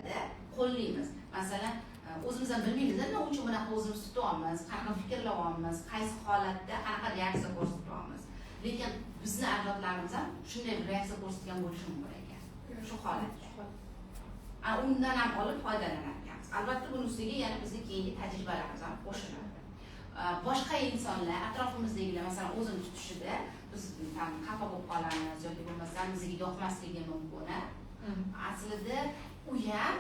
holatlarda qo'llaymiz. Masalan, o'zimiz ham bilmaymiz nima uchun bunaqa o'zimiz tutyapmiz, qanaqa fikrlayapmiz, qaysi holatda qanaqa reaksiya ko'rsatyapmiz. Lekin bizni ajdodlarimiz ham shunday bir reaksiya ko'rsatgan bo'lishi mumkin ekan. Shu holatda. Undan ham olib foydalanamiz. Albatta buning ustiga yana bizning keyingi tajribalarimiz ham qo'shiladi. Boshqa insonlar, atrofimizdagilar masalan o'zini tutishida biz xafa bo'lib qolamiz yoki bo'lmasam bizga yoqmasligi mumkin. Aslida u ham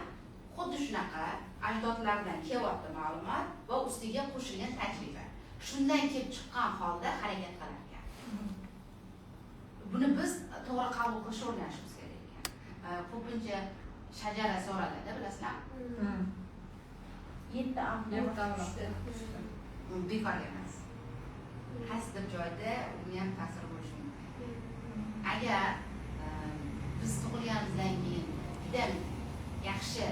xuddi shunaqa ajdodlardan kelyapti ma'lumot va ustiga qo'shilgan tajriba. Shundan kelib chiqqan holda harakat qilar ekan. Buni biz to'g'ri qabul qilishni o'rganishimiz kerak ekan. Ko'pincha shajara so'raladi, bilasizlar? 7 avlod. Bekor emas. Qaysidir joyda uni ham ta'sir bo'lishi mumkin. Agar biz tug'ilganimizdan keyin juda yaxshi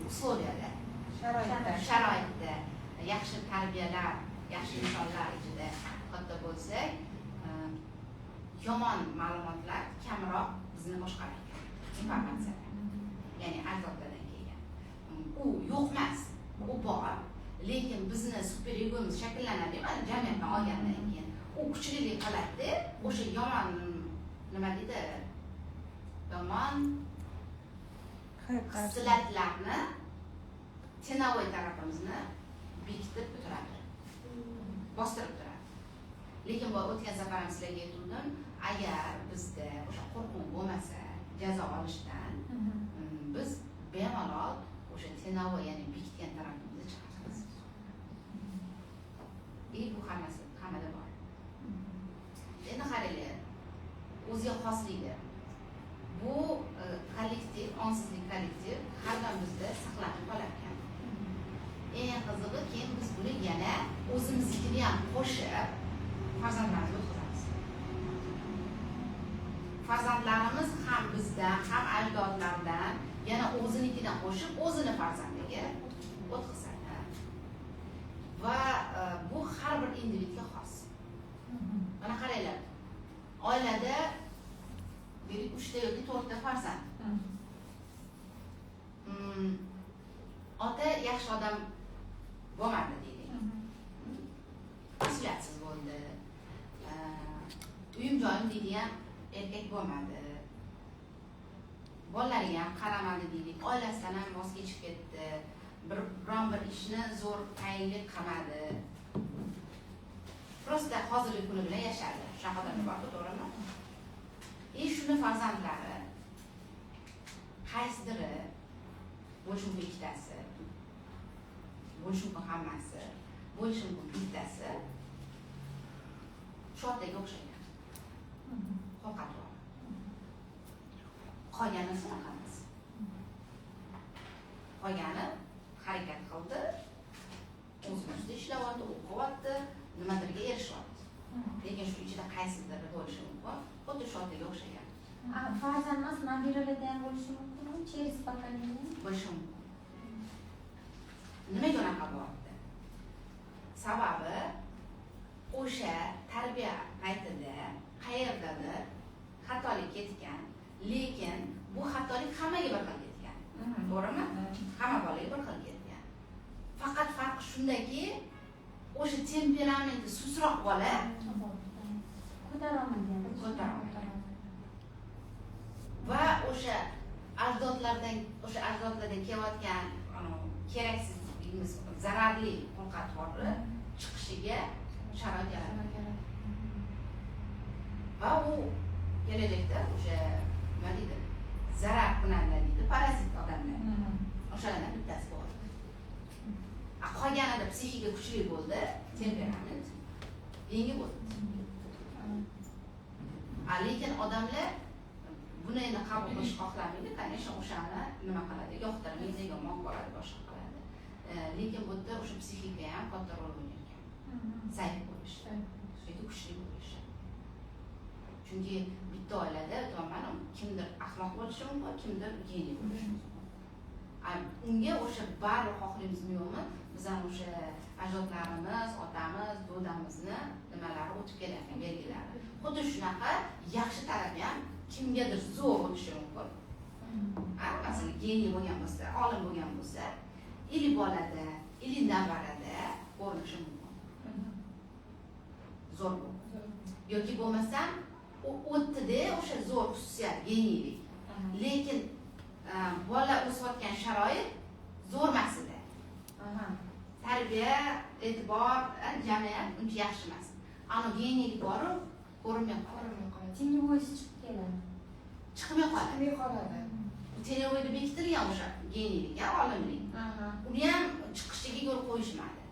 условияda, sharoitda yaxshi tarbiyalar, yaxshi insonlar ichida katta bo'lsak, yomon ma'lumotlar kamroq bizni boshqarar ekan. Informatsiya. Ya'ni ajdodlardan kelgan. U yo'q emas, u bor. Lekin bizni super egomiz shakllanadi, jamiyatdan olgandan keyin u kuchlilik qiladi, o'sha yomon nima deydi? Yomon hislatlarni tenovoy tarafimizni bekitib turadi. Bostirib turadi. Lekin bu o'tgan safar ham sizlarga aytdim, agar bizda o'sha qo'rquv bo'lmasa, jazo olishdan biz bemalol o'sha tenovoy, ya'ni bekitgan tarafimizni chiqaramiz. Bu hammada bor. Endi qaranglar, o'ziga xosligi. Bu kollektiv, onsizlik kollektiv har doim bizda saqlanib qolar ekan. Eng qizig'i, keyin biz buni yana o'zimiznikini ham qo'shib farzandlarimizga o'tkazamiz. Farzandlarimiz ham bizdan, ham ajdodlardan yana o'zinikidan qo'shib o'zini farzandiga o'tkazadi. Va bu har bir individga xos. Mana qaranglar, oilada 3 yoki 4 ta farzand. Ota yaxshi odam bo'lmadi deylik. Mas'uliyatsiz bo'ldi. Uyim joyim deydigan erkak bo'lmadi. Bolalariga ham qaramadi deylik. Oilasidan ham voz kechib ketdi. Biron bir ishni zo'r tayinli qilmadi. Prosta hozirgi kuni bilan yashadi. Shunaqa odamlar bor, to'g'rimi? Shuni farzandlari qaysidiri bo'lishi mumkin, ikkitasi bo'lishi mumkin, hammasi bo'lishi mumkin, bittasi shu otaga o'xshagan. Qo'rqatvoq. Qolgani shunaqa emas. Qolgani harakat qildi, o'zimizda ishlayapti, o'qiyapti, nimadirga erishyapti. Lekin shu ichida qaysidir bo'lishi mumkin, xuddi shu otaga o'xshagan. Farzand emas, nabiralarda ham bo'lishi mumkinmi? Через поколение bo'lishi mumkin. Nimaga unaqa bo'lyapti? Sababi o'sha tarbiya paytida qayerdadir xatolik ketgan, lekin bu xatolik hammaga bir xil ketgan. To'g'rimi? Hamma bolaga bir xil ketgan. Faqat farqi shundaki, o'sha temperamenti susroq bola ko'tarolmagan. Va o'sha ajdodlardan kelayotgan keraksiz, zararli qo'rqatvorni chiqishiga sharoit yaratadi. Va u kelajakda o'sha nima deydi? Zarar kunanlar deydi, parazit odamlar. O'shalardan bittasi bo'ldi. Qolganida psixika kuchli bo'ldi, temperament yengib o'tdi. Lekin odamlar buni endi qabul qilish xohlamaydi, конечно, o'shani nima qiladi? Yoqtirmaydi, yomon ko'radi, boshqa qiladi. Lekin bu yerda o'sha psixika ham katta rol o'ynaydi. Zaif bo'lish, yoki kuchli bo'lish. Chunki bitta oilada aytamadim, kimdir ahmoq bo'lishi mumkin, kimdir geniy bo'lishi mumkin. Unga o'sha bari xohlaymizmi yo'qmi? Biz ham o'sha ajdodlarimiz, otamiz, do'damizni nimalari o'tib kelayotgan belgilari. Xuddi shunaqa yaxshi tarafi ham kimgadir zo'r o'tishi mumkin. Masalan, geniy bo'lgan bo'lsa, olim bo'lgan bo'lsa, ili bolada, ili nevarada ko'rinishi mumkin. Zo'r bo'ladi. Yoki bo'lmasam, u o'tdi-da o'sha zo'r xususiyat, geniylik. Lekin bola o'sayotgan sharoit zo'r emas edi. Tarbiya, e'tibor, jamiyat uncha yaxshi emas. Ana geniylik bor-u, ko'rinmay qoladi. Tengvoyisi chiqib keladi. Chiqmay qoladi. Tengvoyda bekitilgan o'sha geniylik, olimlik. Uni ham chiqishiga yo'l qo'yishmadi.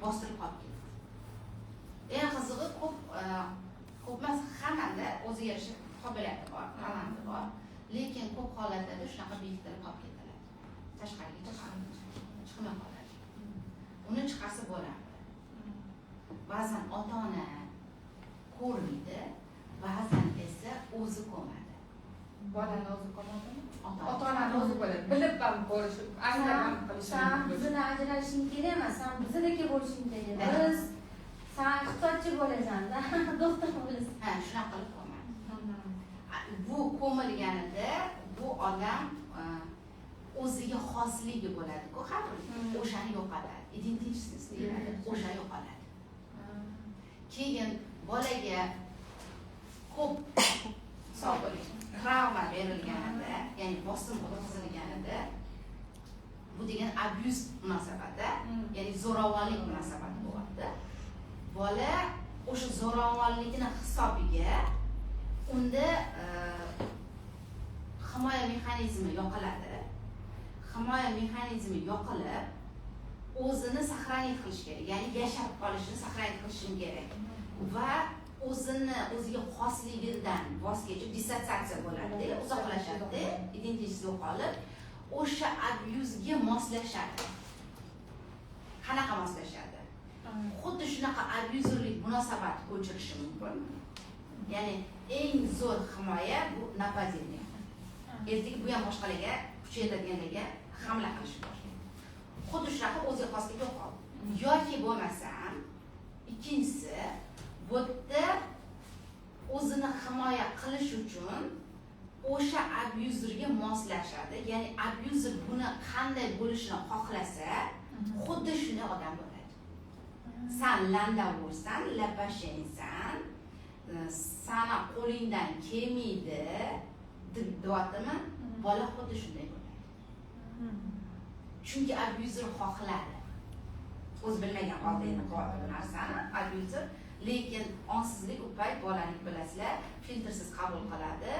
Bostirib qolib ketdi. Eng qizig'i ko'p emas, hammada o'ziga yarasha qobiliyati bor, talanti bor. Lekin ko'p holatlarda shunaqa bekitilib qolib ketadi. Tashqariga chiqmay qoladi. Uni chiqarsa bo'ladi. Ba'zan ota-ona ko'rmaydi, ba'zan esa o'zi ko'madi. Bolani o'zi ko'madimi? Ota-onani o'zi bo'ladi. Bilib ham ko'rishib, anglab ham qilishib. Sen bizlar ajralishing kerak emas, sen bizdagi bo'lishing kerak. Biz sen iqtisodchi bo'lasan-da, doktor bo'lasan. Ha, shunaqa qilib ko'madi. Bu ko'milganida bu odam o'ziga xosligi bo'ladi-ku, har bir o'shani yo'qotadi. Identitetni deyiladi, o'sha yo'qotadi. Keyin bolaga ko'p travma berilganida, ya'ni bosim o'tkazilganida, bu degan abuse munosabati, ya'ni zo'ravonlik munosabati bo'lyapti. Bola o'sha zo'ravonlikni hisobiga unda himoya mexanizmi yoqiladi. Himoya mexanizmi yoqilib, o'zini saqlanib qilish kerak, ya'ni yashab qolishini saqlanib qilishi kerak. Va o'ziga xosligidan voz kechib dissotsiatsiya bo'ladi, uzoqlashadi, identitetasi yo'qolib, o'sha abuzga moslashadi. Qanaqa moslashadi? Xuddi shunaqa abuzerlik munosabat ko'chirishi mumkin. Ya'ni eng zo'r himoya bu napадение. Ertaga bu ham boshqalarga kuchaytirganlarga hamla qilish boshlaydi. Xuddi shunaqa o'ziga xosligi yo'qoldi. Yoki bo'lmasam, ikkinchisi bu yerda o'zini himoya qilish uchun o'sha abuzerga moslashadi. Ya'ni abuzer buni qanday bo'lishini xohlasa, xuddi shunday odam bo'ladi. Sen landa bo'lsan, lapashingsan, sana qo'lingdan kelmaydi, deyaptimi? Bola xuddi shunday bo'ladi. Chunki abuzer xohladi. O'zi bilmagan holda endi bu narsani abuzer, lekin onsizlik u payt bolalik bilasizlar, filtrsiz qabul qiladi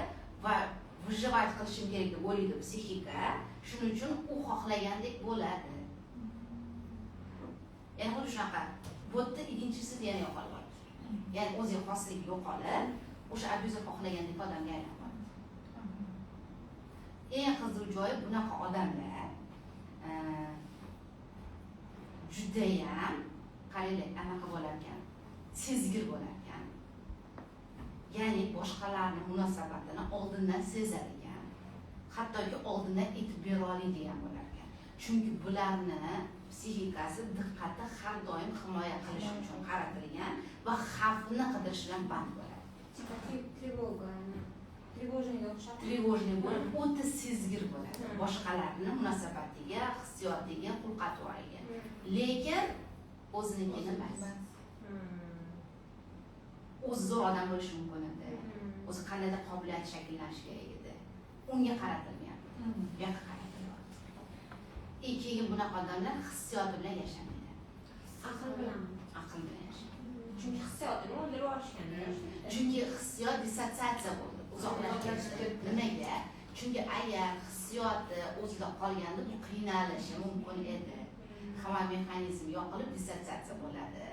va выживать qilishim kerak deb o'ylaydi psixika. Shuning uchun u xohlagandek bo'ladi. Ya'ni xuddi shunaqa. Bu yerda identitetasi yana yo'qoladi. Ya'ni o'ziga xosligi yo'qolib, o'sha abuzer xohlagandek odamga aylanadi. Eng qiziq joyi bunaqa odamlar judayam qaranglar, anaqa bo'lar ekan, sezgir bo'lar ekan. Ya'ni boshqalarning munosabatini oldindan sezar ekan. Hattoki oldindan aytib bera oladigan bo'lar ekan. Chunki bularni psixikasi, diqqati har doim himoya qilish uchun qaratilgan va xavfni qidirish bilan band bo'ladi. Trevojniy bo'lib, o'ta sezgir bo'ladi. Boshqalarning munosabatiga, hissiyotiga, xulq-atvoriga. Lekin o'zinikini emas. O'zi zo'r odam bo'lishi mumkin edi. O'zi qandaydir qobiliyat shakllanishi kerak edi. Unga qaratilgan. Bu yoqqa qaratilgan. Keyin bunaqa odamlar hissiyoti bilan yashamaydi. Aql bilan yashaydi. Chunki hissiyotini o'ldirib olishganda. Chunki hissiyot dissotsiatsiya bo'ldi. Uzoqlashib nimaga? Chunki agar hissiyoti o'zida qolganda bu qiynalishi mumkin edi. Himoya mexanizmi yoqilib dissotsiatsiya bo'ladi.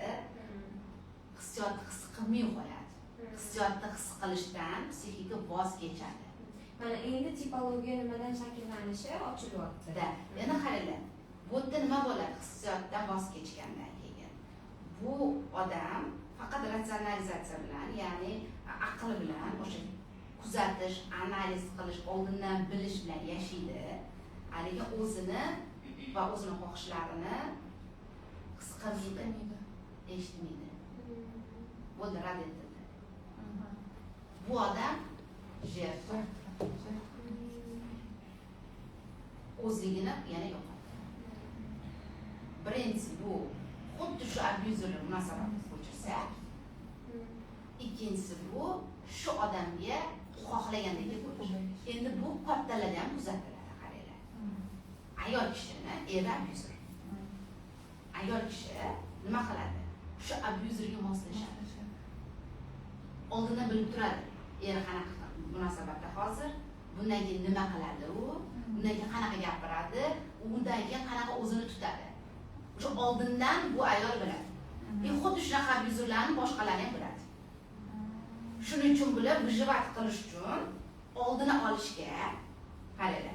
Hissiyotni his qilmay qo'yadi. Hissiyotni his qilishdan psixika voz kechadi. mana endi tipologiya nimadan shakllanishi ochilyapti. Yana qaranglar. Bu yerda nima bo'ladi hissiyotdan voz kechgandan keyin? Bu odam faqat ratsionalizatsiya bilan, ya'ni aql bilan o'sha kuzatish, analiz qilish, oldindan bilish bilan yashaydi. Haligi o'zini va o'zini xohishlarini his qilmaydi, eshitmaydi. Bo'ldi, rad etildi. Bu odam jertva. o'zligini yana yo'qotadi. Birinchisi bu xuddi shu abyuzerlik munosabatni ko'chirsa, ikkinchisi bu shu odamga xohlagandek bo'lish. Endi bu portallarda ham kuzatiladi, qaranglar. Ayol kishini eri abyuzer. Ayol kishi nima qiladi? Shu abyuzerga moslashadi. Oldindan bilib turadi. Eri qanaqa munosabatda hozir, bundan keyin nima qiladi u, bundan keyin qanaqa gapiradi, undan keyin qanaqa o'zini tutadi. Shu oldindan bu ayol biladi. Xuddi shunaqa abyuzerlarni boshqalar ham biladi. Shuning uchun bular vijivat qilish uchun oldini olishga qaraydi.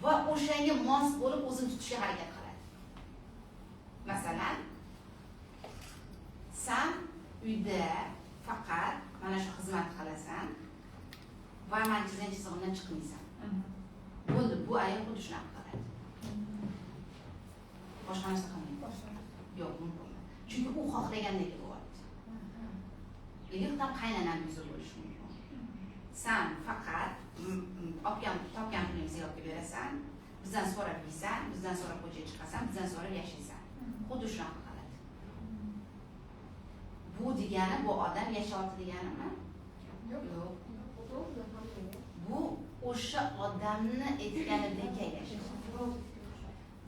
Va o'shanga mos bo'lib o'zini tutishga harakat qiladi. Masalan, sen uyda faqat mana shu xizmat qilasan va men chizgan chizig'imdan chiqmaysan. Bo'ldi, bu ayol xuddi shunaqa qiladi. Boshqa narsa qilmaydi. Yo'q, mumkin. Chunki u xohlagandek bo'lyapti. Ilqdan qaynanam yuzi bo'lishi mumkin. Sen faqat topgan pulingni ziyodga berasan, bizdan so'rab yeysan, bizdan so'rab ko'chaga chiqasan, bizdan so'rab yashaysan. Xuddi shunaqa qiladi. Bu degani bu odam yashayapti deganimi? Yo'q. Bu o'sha odamni aytganidan yashaydi.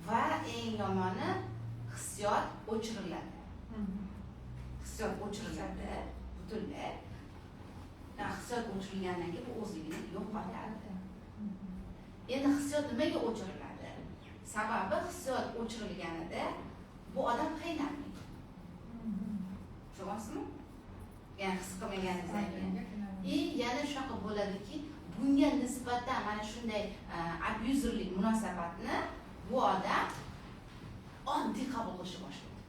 Va eng yomoni hissiyot o'chiriladi. Hissiyot o'chiriladi butunlay. Hissiyot o'chirilgandan keyin bu o'zligini yo'qotadi. Endi hissiyot nimaga o'chiriladi? Sababi hissiyot o'chirilganida bu odam qiynalmaydi. Tushunasizmi? Ya'ni his qilmaganingizdan keyin. Yana shunaqa bo'ladiki, bunga nisbatan mana shunday abyuzerlik munosabatni bu odam oddiy qabul qilishni boshlaydi.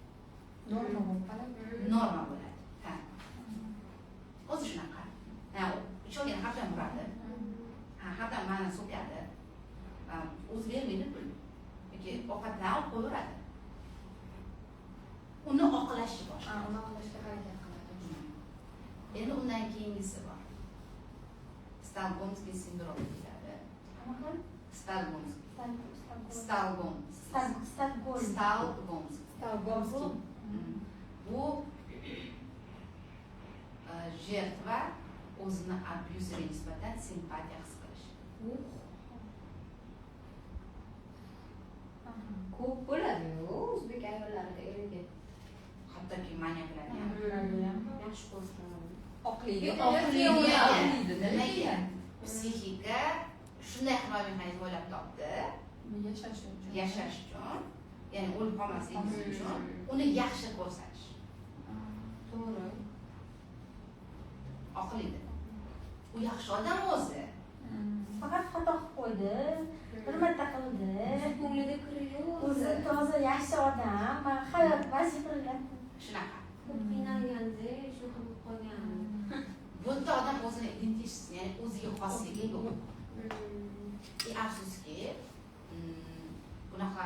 Norma bo'ladi. Ha. O'zi shunaqa. Uchog'ini har doim uradi. Har doim meni so'kadi. O'zi bermaydi pul. Yoki ovqatdan olib qo'yaveradi. Uni oqlashni boshlaydi. Uni oqlashga harakat qiladi. Endi undan keyingisi bor. Stokgolmskiy sindrom deyiladi. Stokgolmskiy. Bu жертва o'zini abyuzerga nisbatan simpatiya his qilish. Ko'p bo'ladi-ku o'zbek ayollarida erga. Hattoki maniaklarga ham. Yaxshi ko'rsin. Oqligi nimaga? Psixika shunday himoya mexanizmi o'ylab topdi. Yashash uchun, ya'ni o'lib qolmaslik uchun uni yaxshi ko'rsatish. To'g'ri. Oqlidi. U yaxshi odam o'zi. Faqat xato qilib qo'ydi, bir marta qildi. Ko'nglida kiri yo'q. O'zi toza yaxshi odam, hayot vazif qilgan. Shunaqa. Ko'p qiynalganda shu qilib qolgan. Bunda odam o'zini identitetasi, ya'ni o'ziga xosligi yo'q. Afsuski, bunaqa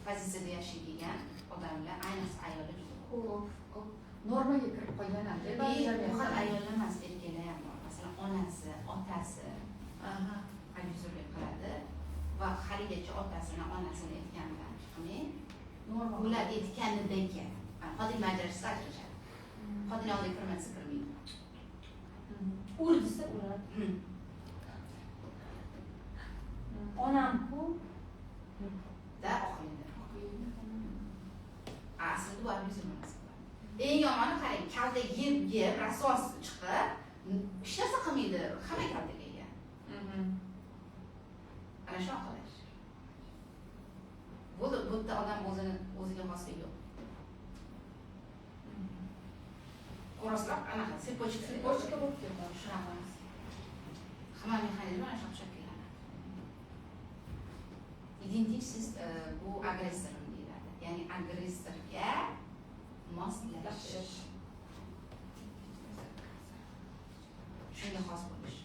pozitsiyada yashaydigan odamlar, ayniqsa ayollar juda Ko'p. Normaga kirib qolgan-da. Bu xil ayollar emas, erkaklar ham bor. Masalan, onasi, otasi abyuzerlik qiladi va haligacha otasini, onasini aytganidan chiqmay, ular aytganidagi xotin majlisda ajrashadi. Xotin oldiga kirmasa kirmaydi. Ur desa uradi. Onam-ku Da oqlaydi. Aslida bu abyuzer emas. Eng yomoni qarang, kalta yeb, rasos chiqib, hech narsa qilmaydi, hamma kaltaga ega. Ana shu qilish. Bu yerda odam o'ziga xosligi yo'q. Ko'rasizlar, anaqa sepochka bo'lib ketadi. Shunaqa. Hamma mexanizm ana shu shakllanadi. Identitetsiz bu agressor deyiladi. Ya'ni agressorga moslashish. Shunga xos bo'lish.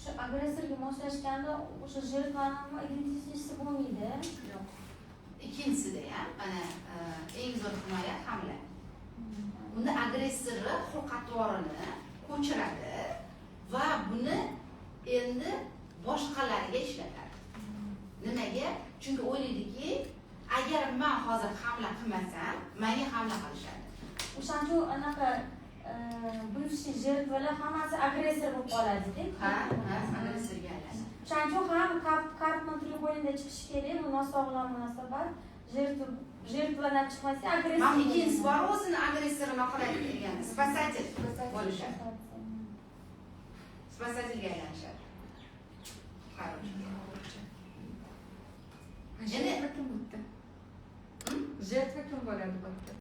o'sha agressorga moslashganda o'sha jертваning identitetasi bo'lmaydi. Yo'q. Ikkinchisida ham mana eng zo'r himoya hamla. Unda agressori xulq-atvorini ko'chiradi va buni endi boshqalarga ishlatadi. Nimaga? Chunki o'ylaydiki, agar men hozir hamla qilmasam, menga hamla qilishadi. O'shancha anaqa buvshi jertvalar hammasi agressor bo'lib qoladi-da. Ha, agressorga aylanadi. O'shancha ham kart kontrol qo'yinda chiqishi kerak, bu nosog'lom munosabat. Jertvadan chiqmasa agressor. Mana ikkinchisi bor, o'zini agressorini qiladigan, spasатель bo'lishadi. Spasatelga aylanishadi. Жертва kim bo'ladi? Жертва kim bo'ladi bu yerda?